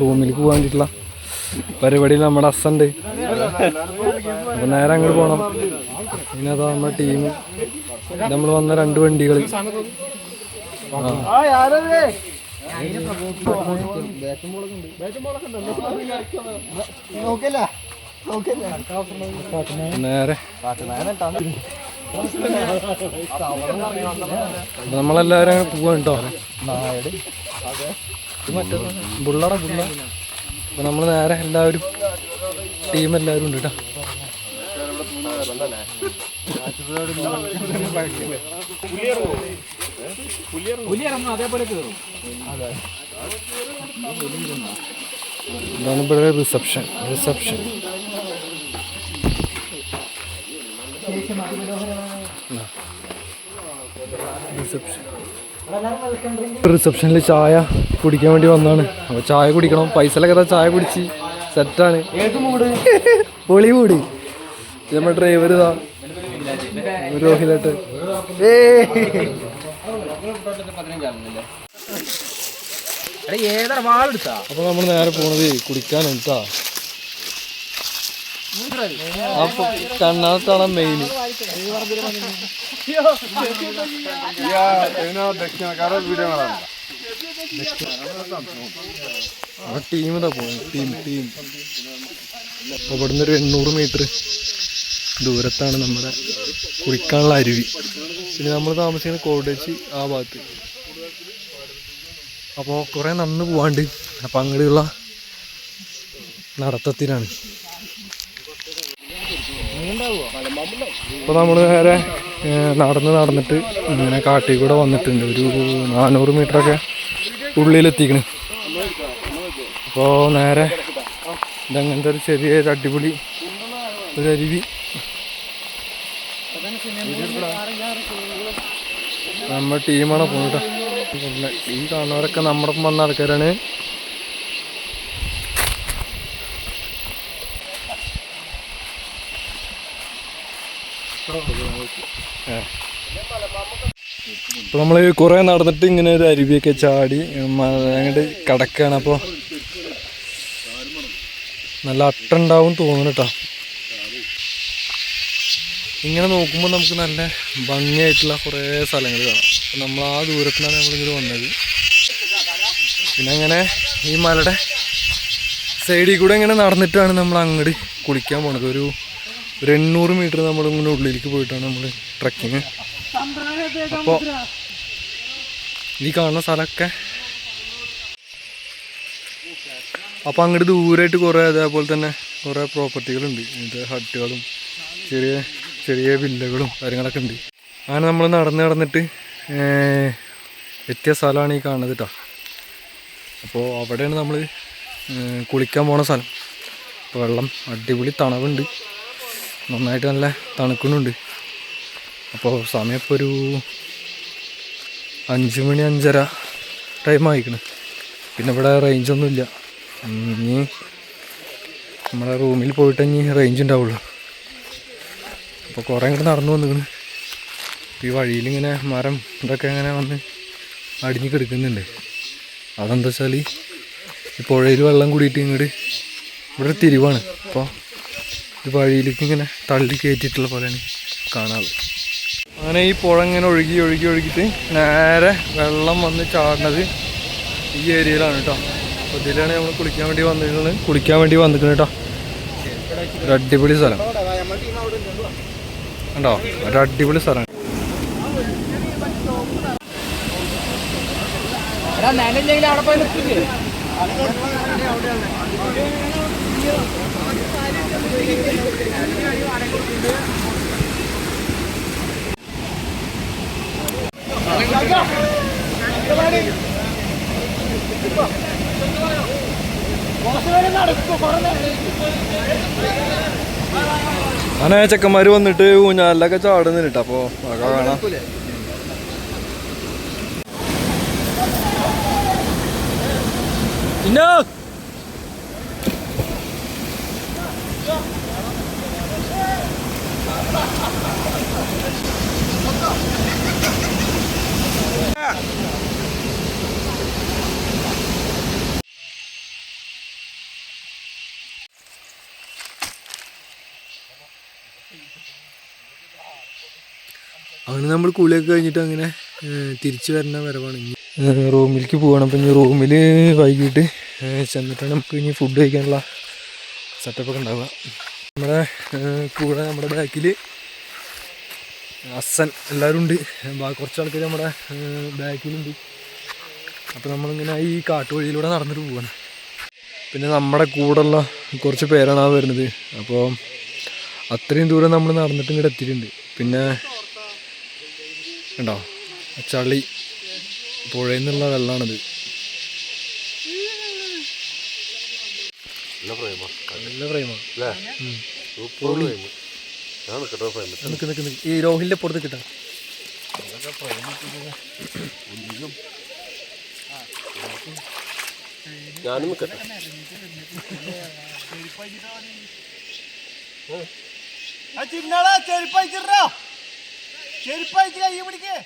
റൂമിലേക്ക് പോകാൻ വേണ്ടിയിട്ടുള്ള പരിപാടിയിൽ നമ്മുടെ അസുണ്ട്. അപ്പൊ നേരെ അങ്ങോട്ട് പോകണം. പിന്നെ അതാ നമ്മുടെ ടീം, നമ്മൾ വന്ന 2 വണ്ടികൾ. നേരെ നമ്മളെല്ലാരും പോവാൻ കേട്ടോ. ബുള്ളട അപ്പൊ നമ്മള് നേരെ എല്ലാവരും ടീം എല്ലാവരും ഉണ്ട് കേട്ടോ. ഇതാണ് ഇവിടെ റിസപ്ഷൻ. റിസപ്ഷനിൽ ചായ കുടിക്കാൻ വേണ്ടി വന്നാണ്. അപ്പൊ ചായ കുടിക്കണം. പൈസയിലൊക്കെ ചായ കുടിച്ച് സെറ്റാണ്. പൊളി മൂടി. നമ്മുടെ ഡ്രൈവർ ഇതാ രോഹിലായിട്ട്. അപ്പൊ നമ്മൾ നേരെ പോണത് കുടിക്കാനാണ് കേട്ടാ. അപ്പൊ കണ്ണാത്താണ് മെയിൻ. ടീം ഇതാ പോകുന്നത്. ടീം അപ്പൊ ഇവിടുന്ന് ഒരു 800 മീറ്റർ ദൂരത്താണ് നമ്മുടെ കുടിക്കാനുള്ള അരുവി. പിന്നെ നമ്മൾ താമസിക്കുന്ന കോടേച്ചി ആ ഭാഗത്ത്. അപ്പോൾ കുറേ നടന്ന് പോവാണ്ട്. അപ്പം അങ്ങനെയുള്ള നടത്തത്തിലാണ്. അപ്പോൾ നമ്മൾ നേരെ നടന്നിട്ട് ഇങ്ങനെ കാട്ടിൽ കൂടെ വന്നിട്ടുണ്ട്. ഒരു 400 മീറ്ററൊക്കെ ഉള്ളിലെത്തിക്കണ്. അപ്പോൾ നേരെ ഇതങ്ങനത്തെ ഒരു ചെറിയൊരു അടിപൊളി ഒരു അരുവി. നമ്മുടെ ടീമാണ് പോകുന്നത്. ഈ കാണുന്നവരൊക്കെ നമ്മുടെ ഒപ്പം വന്ന ആൾക്കാരാണ്. ഇപ്പൊ നമ്മള് കുറെ നടന്നിട്ട് ഇങ്ങനെ ഒരു അരുവിയൊക്കെ ചാടി അങ്ങോട്ട് കിടക്കാണ്. അപ്പോൾ നല്ല അട്ടുണ്ടാവും തോന്നുന്നു കേട്ടോ. ഇങ്ങനെ നോക്കുമ്പോൾ നമുക്ക് നല്ല ഭംഗിയായിട്ടുള്ള കുറേ സ്ഥലങ്ങൾ കാണാം. അപ്പം നമ്മൾ ആ ദൂരത്തിനാണ് നമ്മളിങ്ങനെ വന്നത്. പിന്നെ അങ്ങനെ ഈ മലയുടെ സൈഡിൽ കൂടെ ഇങ്ങനെ നടന്നിട്ടാണ് നമ്മൾ അങ്ങോട്ട് കുളിക്കാൻ പോണത്. ഒരു 800 മീറ്റർ നമ്മളിങ്ങനെ ഉള്ളിലേക്ക് പോയിട്ടാണ് നമ്മൾ ട്രക്കിങ്. അപ്പോൾ ഈ കാണുന്ന സ്ഥലമൊക്കെ അപ്പോൾ അങ്ങോട്ട് ദൂരമായിട്ട് കുറേ അതേപോലെ തന്നെ കുറേ പ്രോപ്പർട്ടികളുണ്ട്. ഇത് ഹട്ടുകളും ചെറിയ വില്ലകളും കാര്യങ്ങളൊക്കെ ഉണ്ട്. അങ്ങനെ നമ്മൾ നടന്നിട്ട് എത്തിയ സ്ഥലമാണ് ഈ കാണുന്നത് കേട്ടോ. അപ്പോൾ അവിടെയാണ് നമ്മൾ കുളിക്കാൻ പോണ സ്ഥലം. അപ്പോൾ വെള്ളം അടിപൊളി തണവുണ്ട്, നന്നായിട്ട് നല്ല തണുക്കുന്നുണ്ട്. അപ്പോൾ സമയം ഇപ്പോൾ ഒരു 5 മണി 5:30 ടൈം ആയിക്കണ്. പിന്നെ ഇവിടെ റേഞ്ചൊന്നുമില്ല. ഇനി നമ്മുടെ റൂമിൽ പോയിട്ട് ഇനി റേഞ്ച് ഉണ്ടാവുള്ളൂ. അപ്പോൾ കുറേ ഇങ്ങോട്ട് നടന്നു വന്നിക്കണ്. ഈ വഴിയിലിങ്ങനെ മരം ഇതൊക്കെ ഇങ്ങനെ വന്ന് അടിഞ്ഞ് കിടക്കുന്നുണ്ട്. അതെന്താ വെച്ചാൽ ഈ പുഴയിൽ വെള്ളം കൂടിയിട്ട് ഇങ്ങോട്ട് ഇവിടെ തിരിവാണ്. അപ്പോൾ ഈ വഴിയിലേക്ക് ഇങ്ങനെ തള്ളി കയറ്റിയിട്ടുള്ള പോലെയാണ് കാണാറ്. അങ്ങനെ ഈ പുഴ ഇങ്ങനെ ഒഴുകിയിട്ട് നേരെ വെള്ളം വന്ന് ചാടുന്നത് ഈ ഏരിയയിലാണ് കേട്ടോ. അപ്പോൾ ഇതിലാണ് നമ്മൾ കുളിക്കാൻ വേണ്ടി വന്നിരിക്കുന്നത് കേട്ടോ. ഒരു അടിപൊളി സ്ഥലം ഉണ്ടോ, ഒരു അടിപൊളി സ്ഥലമാണ്. അങ്ങനെ ചെക്കന്മാർ വന്നിട്ട് ഊഞ്ഞാലിലൊക്കെ ചാടുന്നുണ്ട് കേട്ടോ. അപ്പോൾ അതൊക്കെ കാണാം. അങ്ങനെ നമ്മൾ കുളിയൊക്കെ കഴിഞ്ഞിട്ട് അങ്ങനെ തിരിച്ചു വരുന്ന വരവാണ്. ഇനി റൂമിലേക്ക് പോകണം. അപ്പം ഇനി റൂമിൽ വൈകിട്ട് ചെന്നിട്ടാണ് നമുക്ക് ഇനി ഫുഡ് കഴിക്കാനുള്ള സെറ്റപ്പൊക്കെ ഉണ്ടാവുക. നമ്മുടെ കൂടെ നമ്മുടെ ബാക്കിൽ അസൻ എല്ലാവരും ഉണ്ട്. കുറച്ച് ആൾക്കാർ നമ്മുടെ ബാക്കിലുണ്ട്. അപ്പോൾ നമ്മളിങ്ങനെ ഈ കാട്ടുവഴിയിലൂടെ നടന്നിട്ട് പോവാണ്. പിന്നെ നമ്മുടെ കൂടെയുള്ള കുറച്ച് പേരാണ് ആ വരുന്നത്. അപ്പോൾ അത്രയും ദൂരം നമ്മൾ നടന്നിട്ട് ഇങ്ങോട്ട് എത്തിയിട്ടുണ്ട്. പിന്നെ ഉണ്ടോ ചളി പുഴയിൽ നിന്നുള്ള വെള്ളമാണിത്. നല്ല ഫ്രെയിമാണ്. ഈ രോഹിലിൻ്റെ പുറത്ത് കിട്ടാം. ഞാനും നിൽക്കട്ടെ. ചെരുപ്പയച്ചിട്ട് കൈ പിടിക്കേ.